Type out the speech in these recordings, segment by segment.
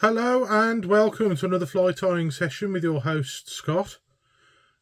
Hello and welcome to another fly tying session with your host Scott.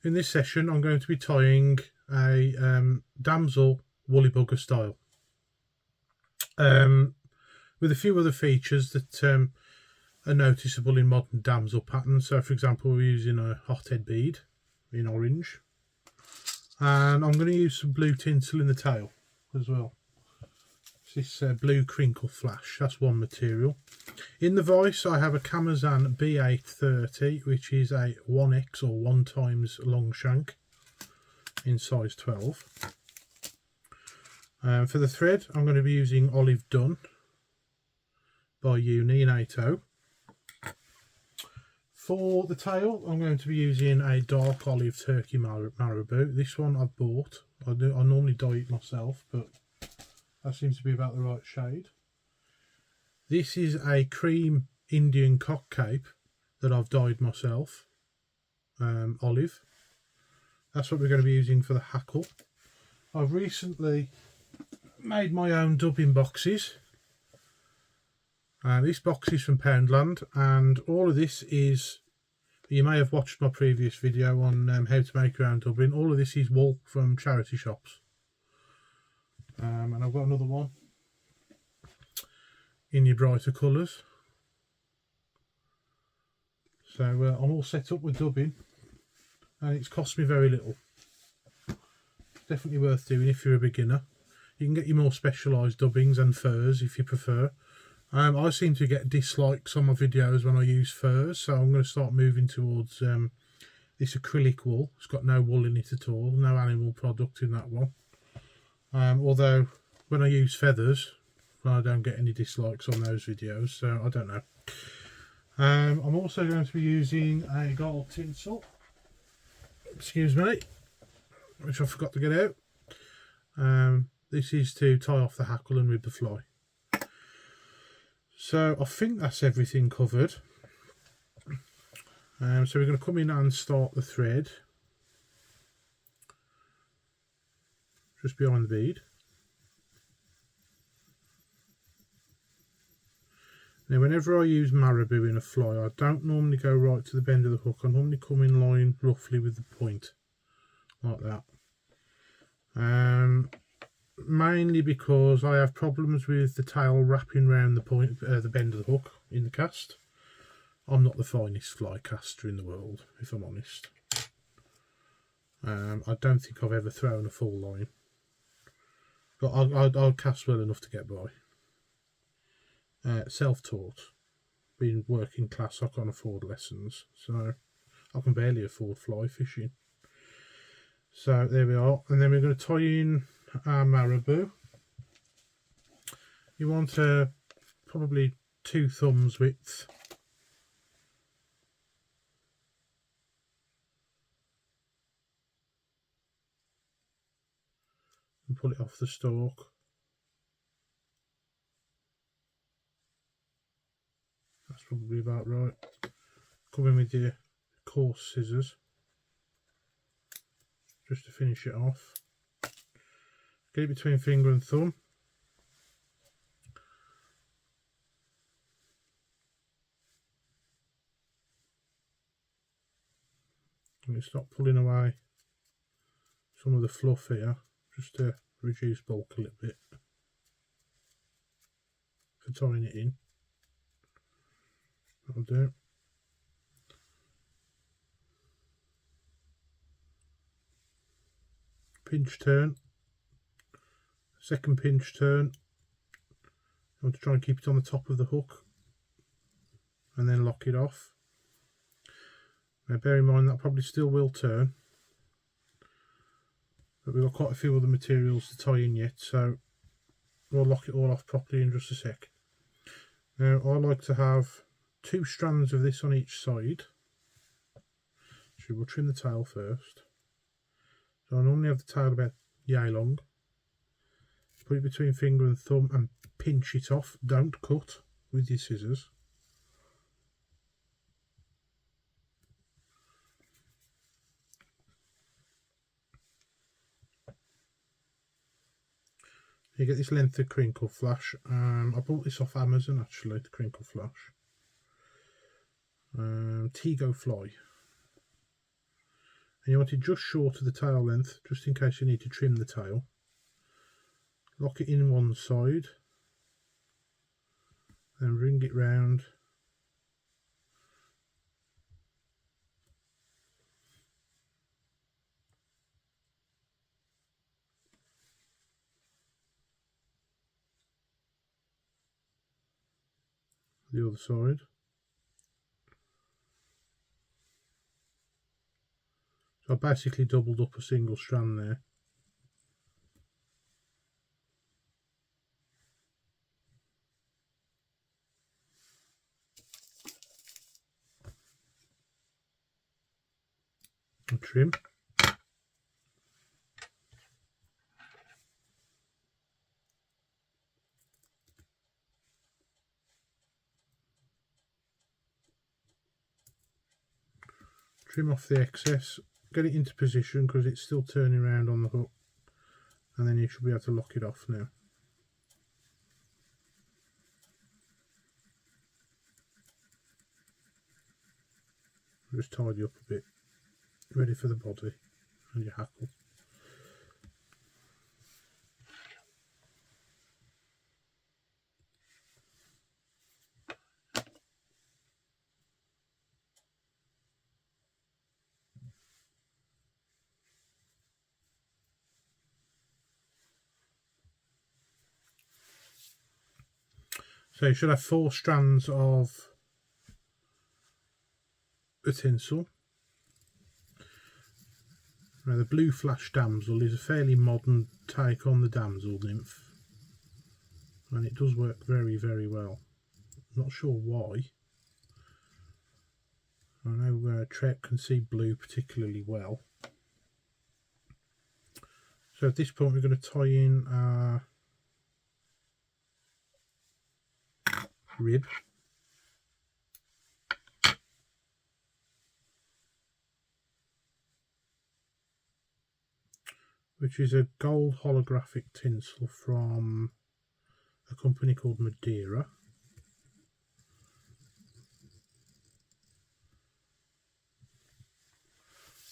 In this session I'm going to be tying a damsel woolly bugger style with a few other features that are noticeable in modern damsel patterns. So for example, we're using a hothead bead in orange, and I'm going to use some blue tinsel in the tail as well. This blue krinkle-flash, that's one material. In the vise I have a Camazan B830, which is a 1x or 1 times long shank in size 12. For the thread I'm going to be using Olive Dun by Uni in 80. For the tail I'm going to be using a dark olive turkey marabou. This one I've bought. I normally dye it myself, but that seems to be about the right shade. This is a cream Indian cock cape that I've dyed myself, olive. That's what we're going to be using for the hackle. I've recently made my own dubbing boxes. This box is from Poundland, and all of this is, you may have watched my previous video on how to make your own dubbing. All of this is wool from charity shops. And I've got another one in your brighter colours. So I'm all set up with dubbing, and it's cost me very little. Definitely worth doing if you're a beginner. You can get your more specialised dubbings and furs if you prefer. I seem to get dislikes on my videos when I use furs, so I'm going to start moving towards this acrylic wool. It's got no wool in it at all, no animal product in that one. Although when I use feathers, I don't get any dislikes on those videos, so I don't know. I'm also going to be using a gold tinsel, excuse me, which I forgot to get out. This is to tie off the hackle and rib the fly. So I think that's everything covered. So we're going to come in and start the thread just behind the bead. Now whenever I use marabou in a fly, I don't normally go right to the bend of the hook. I normally come in line roughly with the point, like that. Mainly because I have problems with the tail wrapping around the point, the bend of the hook in the cast. I'm not the finest fly caster in the world, if I'm honest. I don't think I've ever thrown a full line. But I'll cast well enough to get by. Self-taught. Being working class, I can't afford lessons, so I can barely afford fly fishing. So there we are, and then we're going to tie in our marabou. You want probably 2 thumbs width. And pull it off the stalk. That's probably about right. Come in with your coarse scissors just to finish it off. Get it between finger and thumb. And you start pulling away some of the fluff here, just to reduce bulk a little bit for tying it in. That'll do. Pinch turn, second pinch turn. I want to try and keep it on the top of the hook and then lock it off. Now bear in mind that probably still will turn, but we've got quite a few other materials to tie in yet, so we'll lock it all off properly in just a sec. Now I like to have 2 strands of this on each side. So we'll trim the tail first. So I normally have the tail about yay long. Put it between finger and thumb and pinch it off. Don't cut with your scissors. You get this length of krinkle-flash. I bought this off Amazon actually, the krinkle-flash. Fly. And you want it just short of the tail length, just in case you need to trim the tail. Lock it in one side, then bring it round. The other side. So I basically doubled up a single strand there. And trim. Trim off the excess, get it into position because it's still turning around on the hook, and then you should be able to lock it off now. Just tidy up a bit, ready for the body and your hackle. So you should have 4 strands of the tinsel. Now the blue flash damsel is a fairly modern take on the Damsel Nymph, and it does work very, very well. I'm not sure why. I know Trek can see blue particularly well. So at this point we're going to tie in our rib. Which is a gold holographic tinsel from a company called Madeira.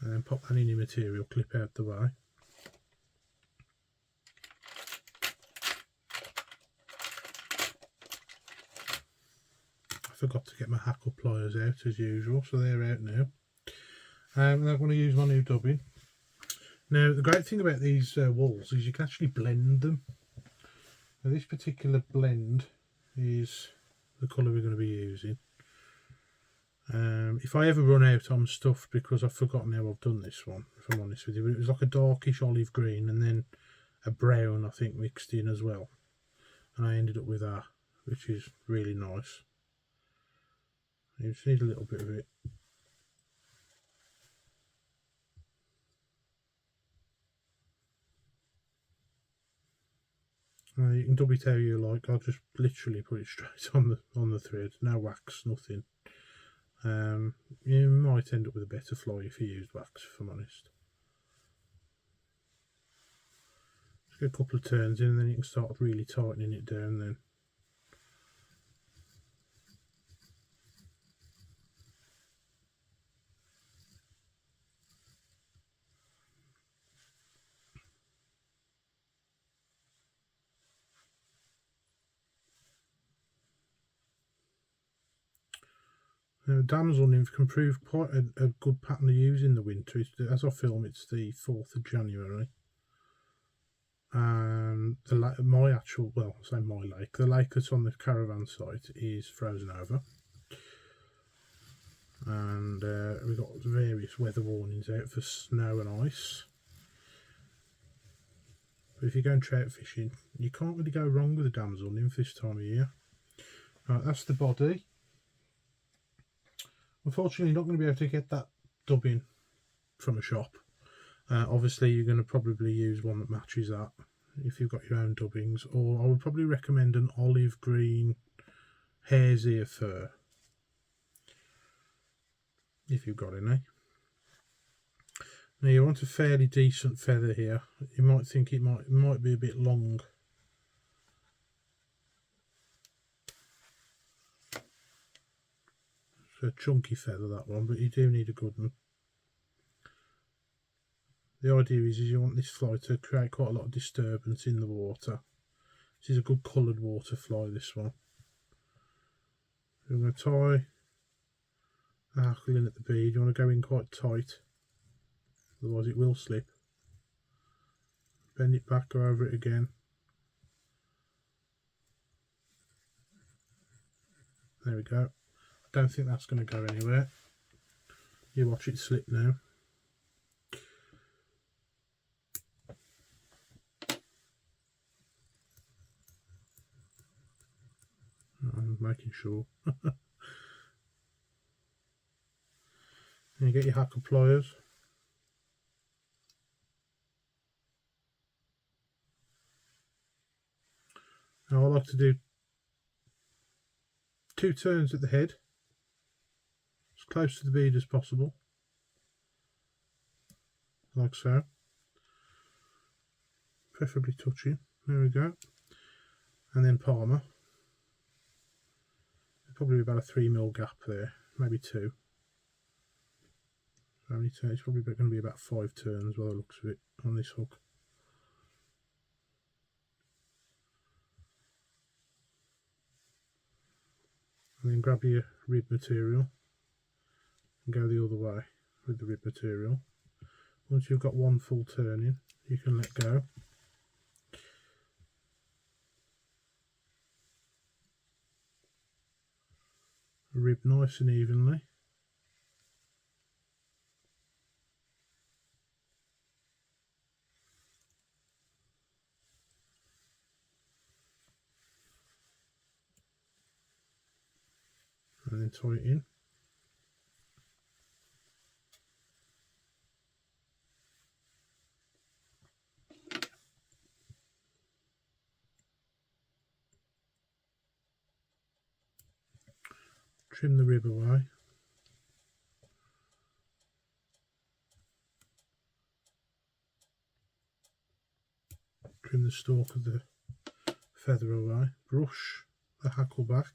And then pop that in your material clip out the way. I forgot to get my hackle pliers out as usual, so they're out now. And I'm going to use my new dubbing. Now the great thing about these wools is you can actually blend them. Now this particular blend is the colour we're going to be using. If I ever run out I'm stuffed because I've forgotten how I've done this one, if I'm honest with you. But it was like a darkish olive green and then a brown I think mixed in as well. And I ended up with that, which is really nice. You just need a little bit of it. You can dub it how you like. I'll just literally put it straight on the thread. No wax, nothing. You might end up with a better fly if you used wax, if I'm honest. Just get a couple of turns in and then you can start really tightening it down then. Now, Damsel Nymph can prove quite a good pattern to use in the winter. As I film, it's the 4th of January. And my actual, well, I say my lake, the lake that's on the caravan site is frozen over. And we've got various weather warnings out for snow and ice. But if you're going trout fishing, you can't really go wrong with a Damsel Nymph this time of year. Right, that's the body. Unfortunately, you're not going to be able to get that dubbing from a shop. Obviously, you're going to probably use one that matches that if you've got your own dubbings. Or I would probably recommend an olive green hare's ear fur, if you've got any. Now, you want a fairly decent feather here. You might think it might be a bit long. So a chunky feather, that one, but you do need a good one. The idea is you want this fly to create quite a lot of disturbance in the water. This is a good coloured water fly, this one. I'm going to tie the hackle in at the bead. You want to go in quite tight, otherwise it will slip. Bend it back, go over it again. There we go. I don't think that's going to go anywhere. You watch it slip now. I'm making sure. And you get your hackle pliers. Now I like to do 2 turns at the head, as close to the bead as possible, like so, preferably touching. There we go. And then palmer. Probably about a 3mm gap there, maybe 2. Only 2. It's probably going to be about 5 turns by the looks of it on this hook. And then grab your rib material and go the other way with the rib material. Once you've got one full turn in, you can let go. Rib nice and evenly. And then tie it in. Trim the rib away. Trim the stalk of the feather away. Brush the hackle back.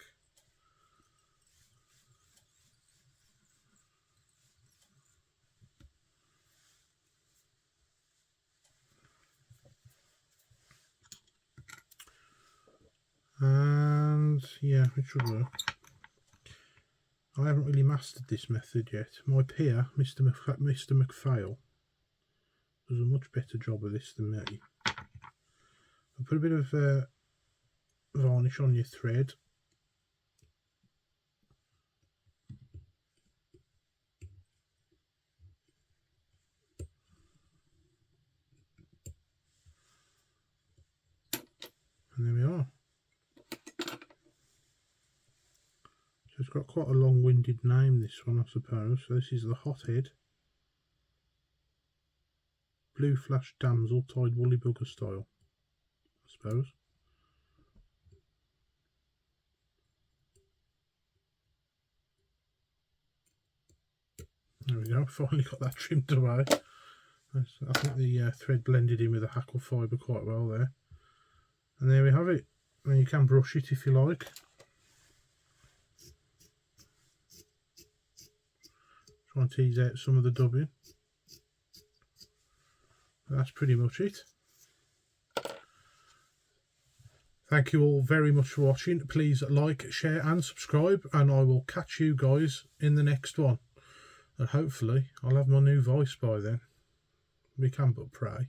And yeah, it should work. I haven't really mastered this method yet. My peer, Mr. McPhail, does a much better job of this than me. I'll put a bit of varnish on your thread. And there we are. So it's got quite a long-winded name, this one, I suppose. So this is the hothead blue flash damsel tied woolly bugger style, I suppose. There we go, finally got that trimmed away. I think the thread blended in with the hackle fibre quite well there. And there we have it. And you can brush it if you like. Try and tease out some of the dubbing. That's pretty much it. Thank you all very much for watching. Please like, share and subscribe, and I will catch you guys in the next one. And hopefully I'll have my new voice by then. We can but pray.